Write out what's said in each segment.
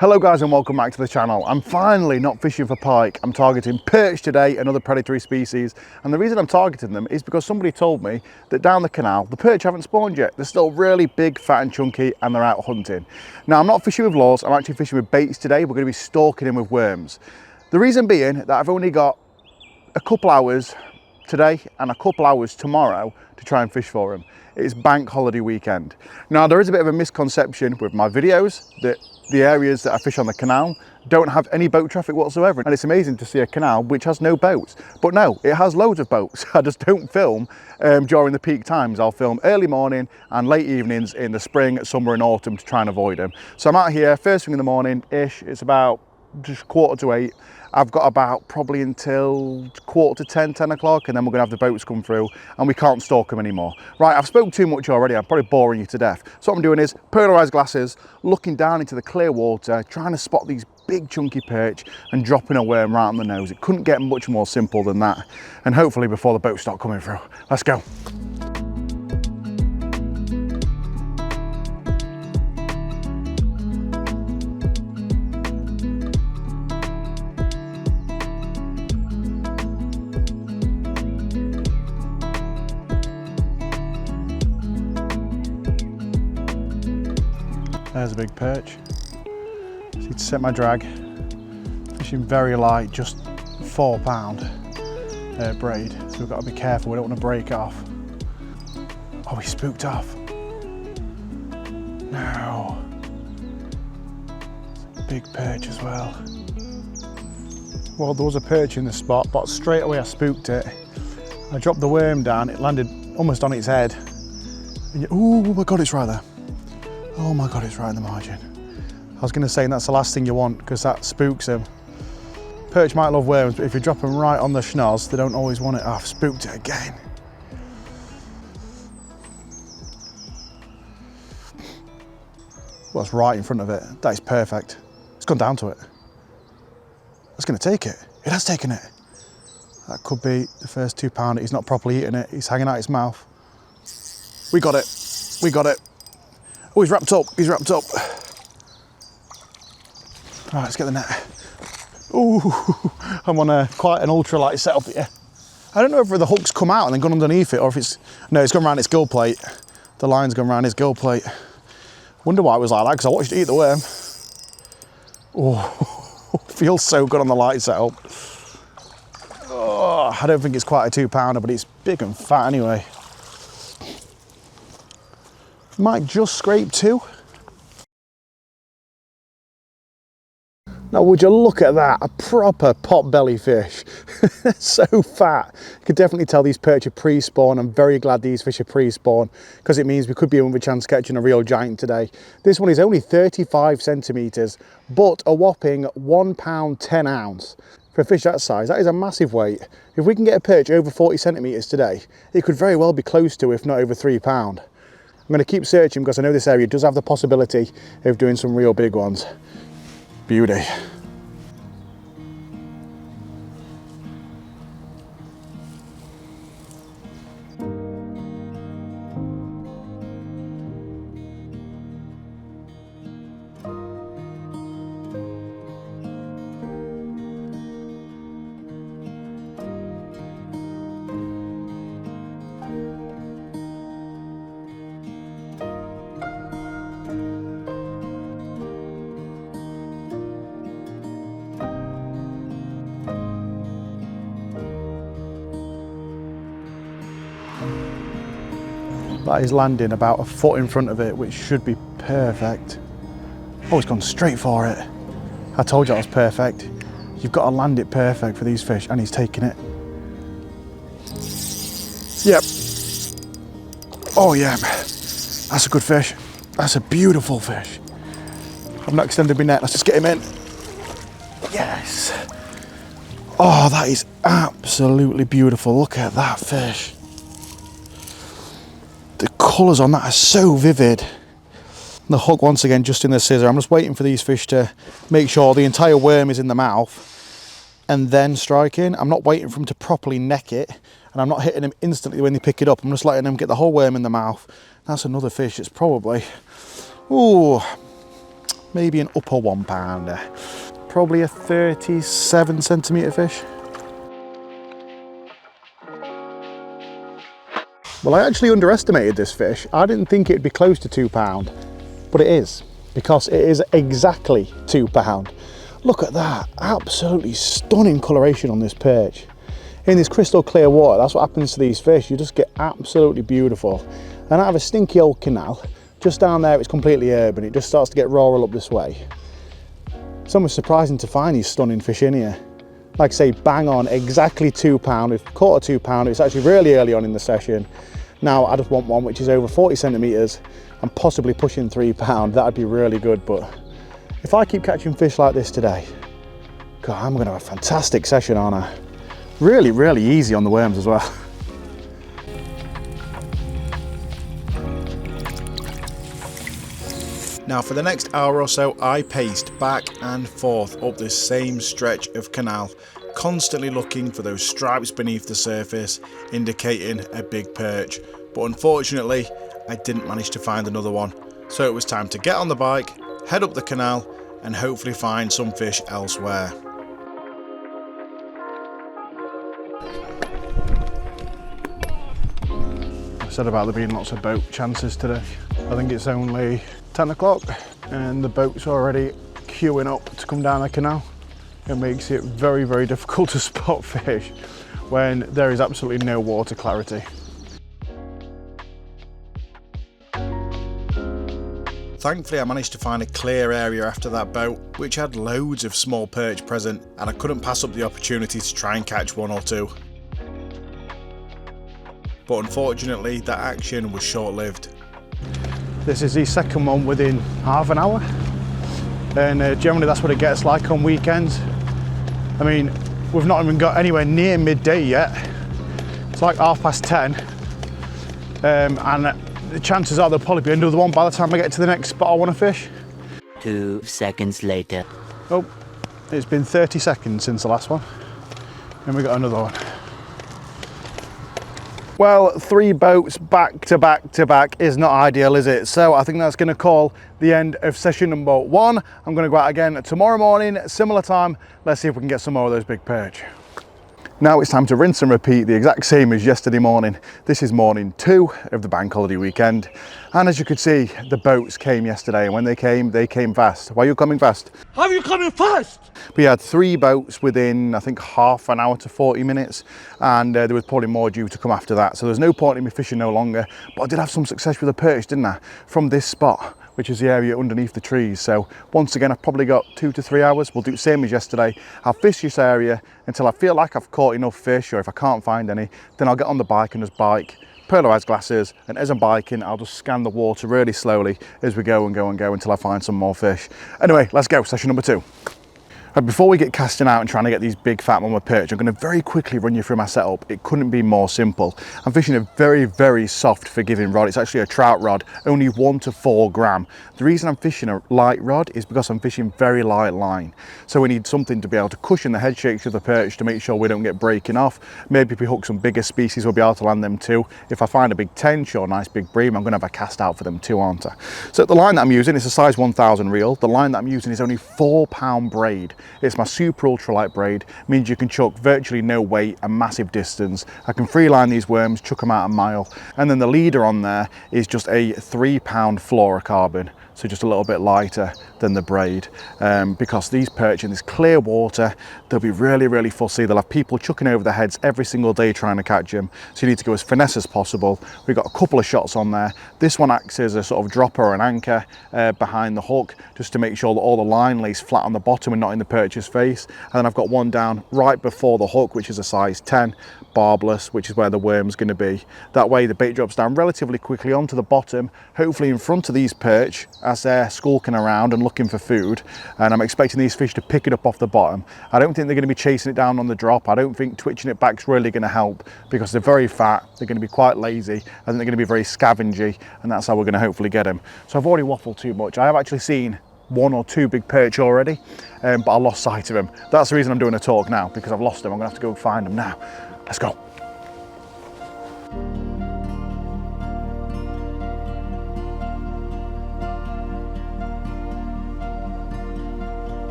Hello guys and welcome back to the channel. I'm finally not fishing for pike, I'm targeting perch today, another predatory species. And the reason I'm targeting them is because somebody told me that down the canal, the perch haven't spawned yet. They're still really big, fat and chunky and they're out hunting. Now I'm not fishing with lures, I'm actually fishing with baits today. We're going to be stalking them with worms. The reason being that I've only got a couple hours today and a couple hours tomorrow to try and fish for them. It's bank holiday weekend. Now there is a bit of a misconception with my videos that the areas that I fish on the canal don't have any boat traffic whatsoever, and it's amazing to see a canal which has no boats. But no, it has loads of boats. I just don't film during the peak times. I'll film early morning and late evenings in the spring, summer and autumn to try and avoid them. So I'm out here first thing in the morning ish. It's about just 7:45. I've got about probably until 9:45, 10 o'clock, and then we're gonna have the boats come through and we can't stalk them anymore. Right, I've spoken too much already. I'm probably boring you to death. So what I'm doing is polarized glasses, looking down into the clear water, trying to spot these big chunky perch and dropping a worm right on the nose. It couldn't get much more simple than that. And hopefully before the boats start coming through. Let's go. There's a big perch. Just need to set my drag. Fishing very light, just 4 pound braid. So we've got to be careful, we don't want to break off. Oh, he spooked off. No. It's a big perch as well. Well, there was a perch in the spot, but straight away I spooked it. I dropped the worm down, it landed almost on its head. Oh my God, it's right there. Oh my God, it's right in the margin. I was going to say that's the last thing you want because that spooks them. Perch might love worms, but if you drop them right on the schnoz, they don't always want it. Oh, I've spooked it again. Well, it's right in front of it. That is perfect. It's gone down to it. It's going to take it. It has taken it. That could be the first 2 pounder. He's not properly eating it. He's hanging out his mouth. We got it. We got it. Oh, he's wrapped up, he's wrapped up. Right, let's get the net. Ooh, I'm on quite an ultralight setup here. I don't know if the hook's come out and then gone underneath it or if it's, no, it's gone around its gill plate. The line's gone around his gill plate. Wonder why it was like that, because I watched it eat the worm. Oh, feels so good on the light setup. Oh, I don't think it's quite a 2 pounder, but it's big and fat anyway. Might just scrape 2. Now would you look at that, a proper pot belly fish. So fat. You can definitely tell these perch are pre-spawn. I'm very glad these fish are pre-spawn because it means we could be in with a chance of catching a real giant today. This one is only 35 centimetres, but a whopping 1 pound 10 ounce. For a fish that size, that is a massive weight. If we can get a perch over 40 centimetres today, it could very well be close to, if not over 3 pound. I'm going to keep searching because I know this area does have the possibility of doing some real big ones. Beauty. That is landing about a foot in front of it, which should be perfect. Oh, it's gone straight for it. I told you that was perfect. You've got to land it perfect for these fish, and he's taking it. Yep. Oh yeah, that's a good fish. That's a beautiful fish. I've not extended my net, let's just get him in. Yes. Oh, that is absolutely beautiful. Look at that fish. The colours on that are so vivid. The hook once again just in the scissor. I'm just waiting for these fish to make sure the entire worm is in the mouth and then striking. I'm not waiting for them to properly neck it, and I'm not hitting them instantly when they pick it up. I'm just letting them get the whole worm in the mouth. That's another fish. It's probably, ooh, maybe an upper 1 pounder. Probably a 37 centimetre fish. Well, I actually underestimated this fish. I didn't think it'd be close to 2 pound, but it is, because it is exactly 2 pound. Look at that, absolutely stunning coloration on this perch. In this crystal clear water, that's what happens to these fish. You just get absolutely beautiful. And out of a stinky old canal, just down there it's completely urban. It just starts to get rural up this way. It's almost surprising to find these stunning fish in here. Like I say, bang on, exactly 2 pound. We've caught a 2 pound. It's actually really early on in the session. Now I just want one which is over 40 centimetres and possibly pushing 3 pound. That'd be really good. But if I keep catching fish like this today, God, I'm gonna have a fantastic session, aren't I? Really, really easy on the worms as well. Now for the next hour or so, I paced back and forth up this same stretch of canal, constantly looking for those stripes beneath the surface, indicating a big perch. But unfortunately, I didn't manage to find another one. So it was time to get on the bike, head up the canal, and hopefully find some fish elsewhere. I said about there being lots of boat chances today. I think it's only 10 o'clock and the boat's already queuing up to come down the canal. It makes it very, very difficult to spot fish when there is absolutely no water clarity. Thankfully I managed to find a clear area after that boat which had loads of small perch present, and I couldn't pass up the opportunity to try and catch one or two. But unfortunately that action was short-lived. This is the second one within half an hour, and generally that's what it gets like on weekends. I mean, we've not even got anywhere near midday yet. It's like 10:30, and the chances are there'll probably be another one by the time I get to the next spot I want to fish. 2 seconds later. Oh, it's been 30 seconds since the last one, and we got another one. Well, 3 boats back to back to back is not ideal, is it? So I think that's going to call the end of session number 1. I'm going to go out again tomorrow morning, similar time. Let's see if we can get some more of those big perch. Now it's time to rinse and repeat, the exact same as yesterday morning. This is morning 2 of the bank holiday weekend. And as you could see, the boats came yesterday, and when they came fast. Why are you coming fast? How are you coming fast? We had 3 boats within, I think, half an hour to 40 minutes, and there was probably more due to come after that. So there's no point in me fishing no longer, but I did have some success with a perch, didn't I? From this spot, which is the area underneath the trees. So once again, I've probably got 2 to 3 hours. We'll do the same as yesterday. I'll fish this area until I feel like I've caught enough fish, or if I can't find any, then I'll get on the bike and just bike, polarized glasses, and as I'm biking, I'll just scan the water really slowly as we go and go and go until I find some more fish. Anyway, let's go, session number 2. Before we get casting out and trying to get these big fat mama perch, I'm going to very quickly run you through my setup. It couldn't be more simple. I'm fishing a very, very soft forgiving rod. It's actually a trout rod, only 1 to 4 gram. The reason I'm fishing a light rod is because I'm fishing very light line. So we need something to be able to cushion the head shakes of the perch to make sure we don't get breaking off. Maybe if we hook some bigger species, we'll be able to land them too. If I find a big tench or a nice big bream, I'm going to have a cast out for them too, aren't I? So the line that I'm using is a size 1000 reel. The line that I'm using is only 4 pound braid. It's my super ultralight braid, means you can chuck virtually no weight and massive distance. I can free line these worms, chuck them out a mile, and then the leader on there is just a 3 pound fluorocarbon, so just a little bit lighter than the braid, because these perch in this clear water, they'll be really, really fussy. They'll have people chucking over their heads every single day trying to catch them, so you need to go as finesse as possible. We've got a couple of shots on there. This one acts as a sort of dropper or an anchor behind the hook, just to make sure that all the line lays flat on the bottom and not in the perch's face. And then I've got one down right before the hook, which is a size 10, barbless, which is where the worm's going to be. That way the bait drops down relatively quickly onto the bottom, hopefully in front of these perch as they're skulking around and looking for food, and I'm expecting these fish to pick it up off the bottom. I don't think they're going to be chasing it down on the drop. I don't think twitching it back's really going to help, because they're very fat, they're going to be quite lazy, I think they're going to be very scavengy, and that's how we're going to hopefully get them. So I've already waffled too much. I have actually seen 1 or 2 big perch already, but I lost sight of them. That's the reason I'm doing a talk now, because I've lost them. I'm going to have to go find them now. Let's go.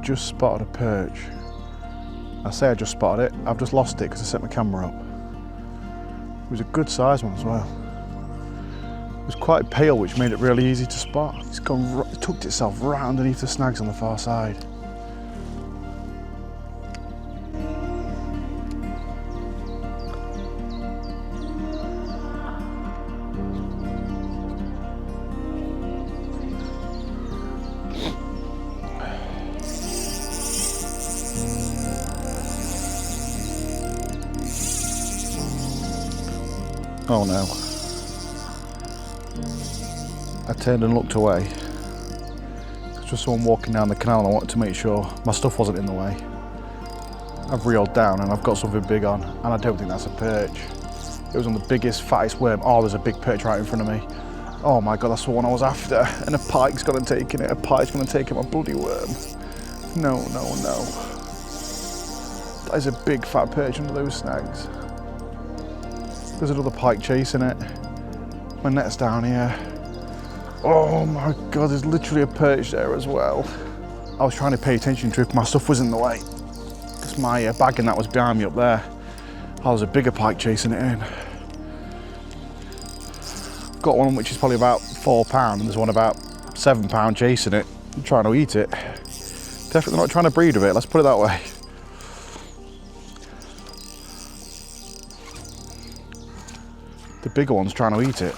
just spotted a perch. I say I just spotted it, I've just lost it because I set my camera up. It was a good sized one as well. It was quite pale, which made it really easy to spot. It's gone, it tucked itself right underneath the snags on the far side. Oh no. I turned and looked away. There's just someone walking down the canal and I wanted to make sure my stuff wasn't in the way. I've reeled down and I've got something big on, and I don't think that's a perch. It was on the biggest, fattest worm. Oh, there's a big perch right in front of me. Oh my God, that's the one I was after. And a pike's gonna take it. A pike's gonna take it, my bloody worm. No, no, no. That is a big fat perch under those snags. There's another pike chasing it. My net's down here. Oh my God, there's literally a perch there as well. I was trying to pay attention to if my stuff was in the way, because my bag and that was behind me up there. Oh, there's a bigger pike chasing it in. I've got one which is probably about £4 and there's one about £7 chasing it, trying to eat it. Definitely not trying to breed with it, let's put it that way. The bigger one's trying to eat it.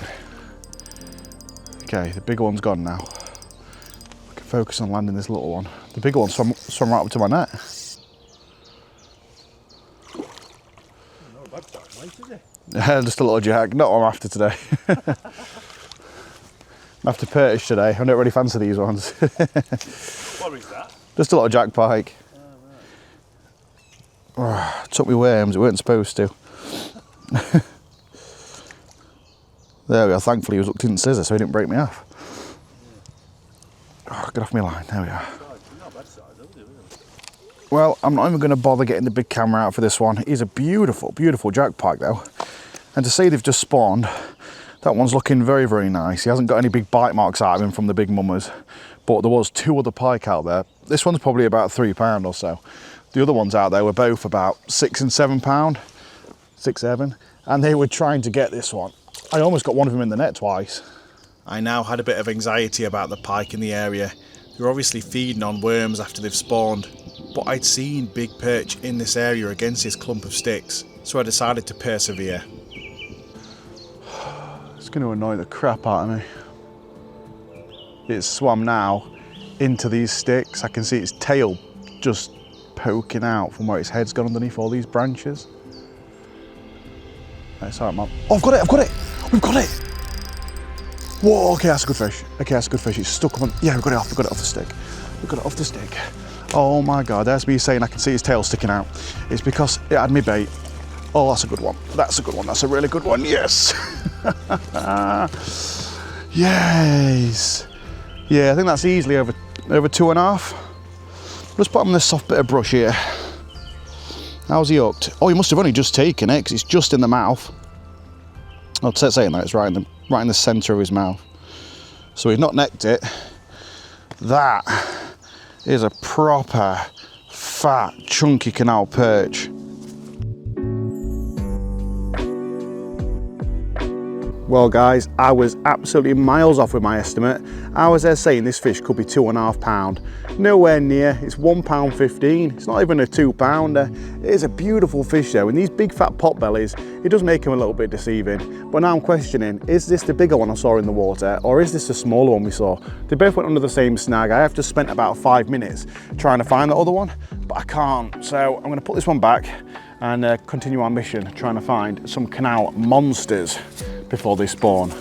Okay, the bigger one's gone now. I can focus on landing this little one. The bigger one's swum right up to my net. Just a little jack, not what I'm after today. I'm after perch today. I don't really fancy these ones. What is that? Just a little jack pike. Oh, took me worms, it weren't supposed to. There we are, thankfully he was hooked in scissors so he didn't break me off. Oh, get off my line, there we are. Well, I'm not even going to bother getting the big camera out for this one. He's a beautiful, beautiful jack pike though. And to say they've just spawned, that one's looking very, very nice. He hasn't got any big bite marks out of him from the big mummers, but there was 2 other pike out there. This one's probably about £3 or so. The other ones out there were both about £6 and £7, 6, 7, and they were trying to get this one. I almost got one of them in the net twice. I now had a bit of anxiety about the pike in the area. They're obviously feeding on worms after they've spawned, but I'd seen big perch in this area against this clump of sticks, so I decided to persevere. It's going to annoy the crap out of me. It's swum now into these sticks. I can see its tail just poking out from where its head's gone underneath all these branches. It's alright, man. Oh, I've got it, I've got it! We've got it! Whoa, okay, that's a good fish. Okay, that's a good fish. It's stuck on. Yeah, we've got it off the stick. We've got it off the stick. Oh my God, there's me saying I can see his tail sticking out. It's because it had me bait. Oh, that's a good one. That's a good one. That's a really good one. Yes! Yes! Yeah, I think that's easily over 2.5. Let's put him on this soft bit of brush here. How's he hooked? Oh, he must have only just taken it because it's just in the mouth. Oh, saying that, it's right in the centre of his mouth. So he's not necked it. That is a proper fat, chunky canal perch. Well guys, I was absolutely miles off with my estimate. I was there saying this fish could be £2.5. Nowhere near, it's £1.15. It's not even a £2. It is a beautiful fish though, and these big fat pot bellies, it does make them a little bit deceiving. But now I'm questioning, is this the bigger one I saw in the water, or is this the smaller one we saw? They both went under the same snag. I have just spent about 5 minutes trying to find the other one, but I can't. So I'm gonna put this one back and continue our mission, trying to find some canal monsters before they spawn.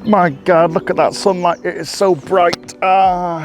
My God, look at that sunlight, it is so bright. That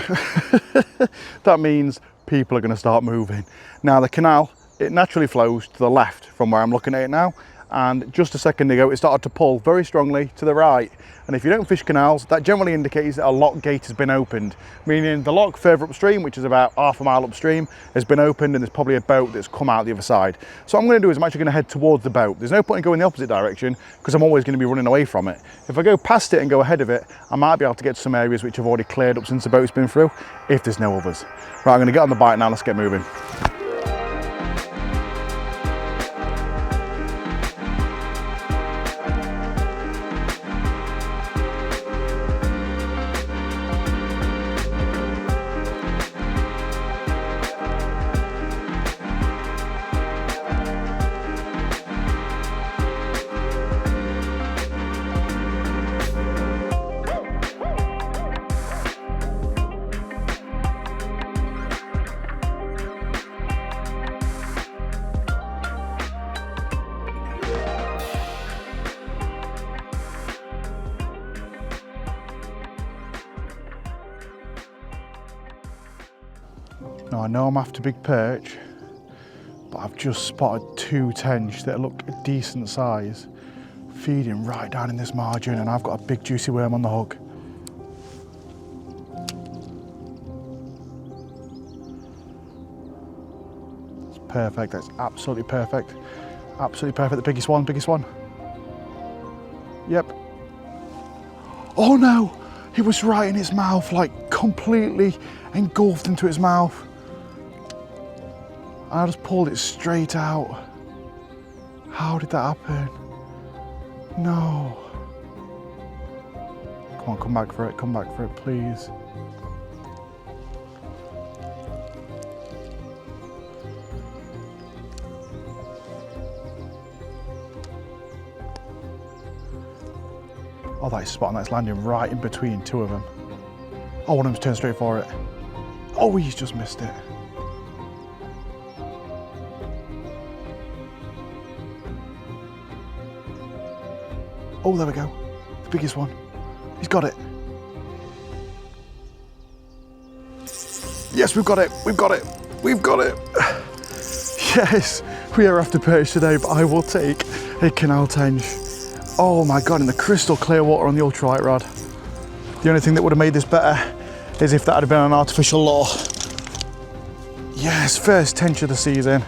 means people are going to start moving. Now the canal, it naturally flows to the left from where I'm looking at it now, and just a second ago it started to pull very strongly to the right. And if you don't fish canals, that generally indicates that a lock gate has been opened, meaning the lock further upstream, which is about half a mile upstream, has been opened, and there's probably a boat that's come out the other side. So what I'm going to do is I'm actually going to head towards the boat. There's no point in going the opposite direction because I'm always going to be running away from it. If I go past it and go ahead of it, I might be able to get to some areas which have already cleared up since the boat's been through, if there's no others. Right, I'm going to get on the bike now, let's get moving. Now I know I'm after big perch, but I've just spotted 2 tench that look a decent size, feeding right down in this margin, and I've got a big juicy worm on the hook. It's perfect, that's absolutely perfect. Absolutely perfect, the biggest one, biggest one. Yep. Oh no, he was right in its mouth, like completely engulfed into its mouth. I just pulled it straight out. How did that happen? No. Come on, come back for it, please. Oh, that is spot on, that's landing right in between 2 of them. Oh, one of them's turned straight for it. Oh, he's just missed it. Oh, there we go. The biggest one. He's got it. Yes, we've got it. We've got it. We've got it. Yes, we are after perch today, but I will take a canal tench. Oh my God, in the crystal clear water on the ultralight rod. The only thing that would have made this better is if that had been an artificial lure. Yes, first tench of the season.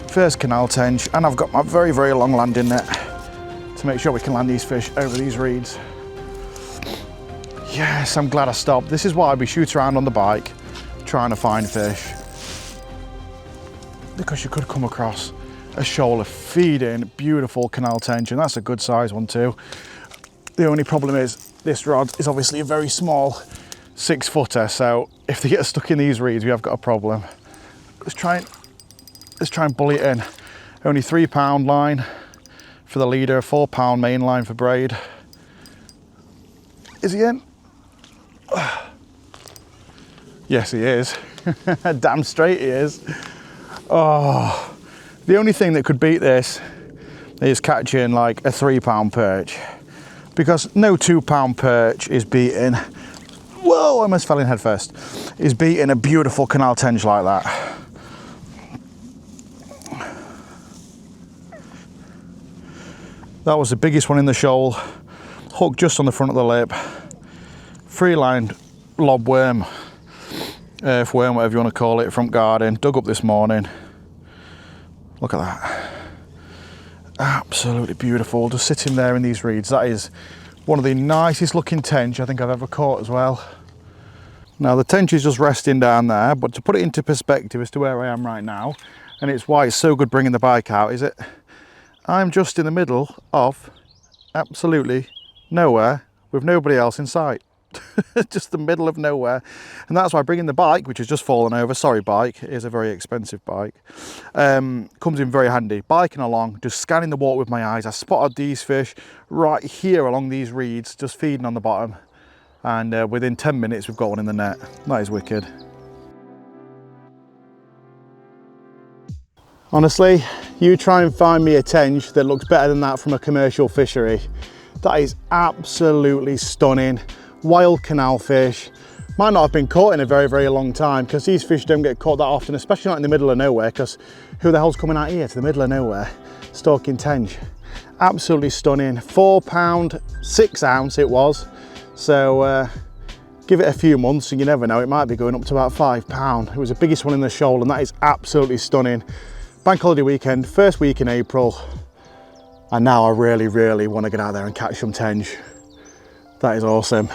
First canal tench, and I've got my very, very long landing net to make sure we can land these fish over these reeds. Yes, I'm glad I stopped. This is why we shoot around on the bike trying to find fish, because you could come across a shoal of feeding beautiful canal tench, and that's a good size one too. The only problem is this rod is obviously a very small 6-footer, so if they get stuck in these reeds, we have got a problem. Let's try and bully it in. Only £3 line for the leader, £4 main line for braid. Is he in? Yes, he is. Damn straight he is. Oh, the only thing that could beat this is catching like a £3 perch, because no £2 perch is beating, whoa, I almost fell in head first, is beating a beautiful canal tench like that. That was the biggest one in the shoal, hooked just on the front of the lip, 3-line lob worm, earth worm, whatever you want to call it, front garden, dug up this morning. Look at that, absolutely beautiful, just sitting there in these reeds. That is one of the nicest looking tench I think I've ever caught as well. Now the tench is just resting down there, but to put it into perspective as to where I am right now, and it's why it's so good bringing the bike out, is that I'm just in the middle of absolutely nowhere with nobody else in sight. Just the middle of nowhere. And that's why bringing the bike, which has just fallen over, sorry bike, it is a very expensive bike, comes in very handy. Biking along, just scanning the water with my eyes. I spotted these fish right here along these reeds, just feeding on the bottom. And within 10 minutes, we've got one in the net. That is wicked. Honestly, you try and find me a tench that looks better than that from a commercial fishery. That is absolutely stunning. Wild canal fish, Might not have been caught in a very, very long time, because these fish don't get caught that often, especially not in the middle of nowhere, because who the hell's coming out here to the middle of nowhere stalking tench? Absolutely stunning. £4, 6 ounce it was. So give it a few months and you never know, it might be going up to about £5. It was the biggest one in the shoal, and that is absolutely stunning. Bank holiday weekend, first week in April, and now I really, really want to get out there and catch some tench. That is awesome.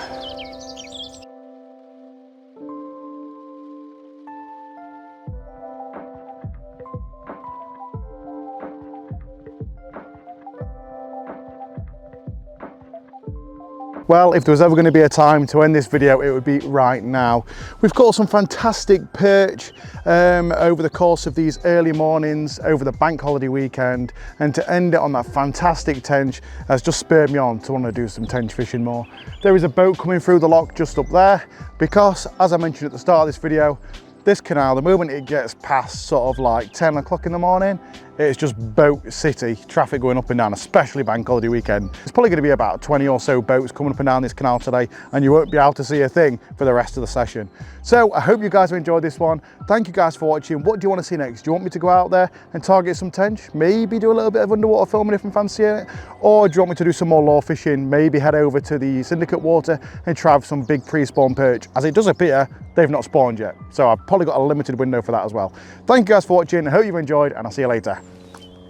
Well, if there was ever going to be a time to end this video, it would be right now. We've caught some fantastic perch over the course of these early mornings over the bank holiday weekend, and to end it on that fantastic tench has just spurred me on to want to do some tench fishing more. There is a boat coming through the lock just up there, because as I mentioned at the start of this video, this canal, the moment it gets past sort of like 10 o'clock in the morning, it's just boat city, traffic going up and down, especially bank holiday weekend. There's probably going to be about 20 or so boats coming up and down this canal today, and you won't be able to see a thing for the rest of the session. So I hope you guys have enjoyed this one. Thank you guys for watching. What do you want to see next? Do you want me to go out there and target some tench? Maybe do a little bit of underwater filming if I'm fancying it? Or do you want me to do some more lure fishing? Maybe head over to the syndicate water and try some big pre-spawn perch. As it does appear, they've not spawned yet. So I've probably got a limited window for that as well. Thank you guys for watching. I hope you've enjoyed, and I'll see you later.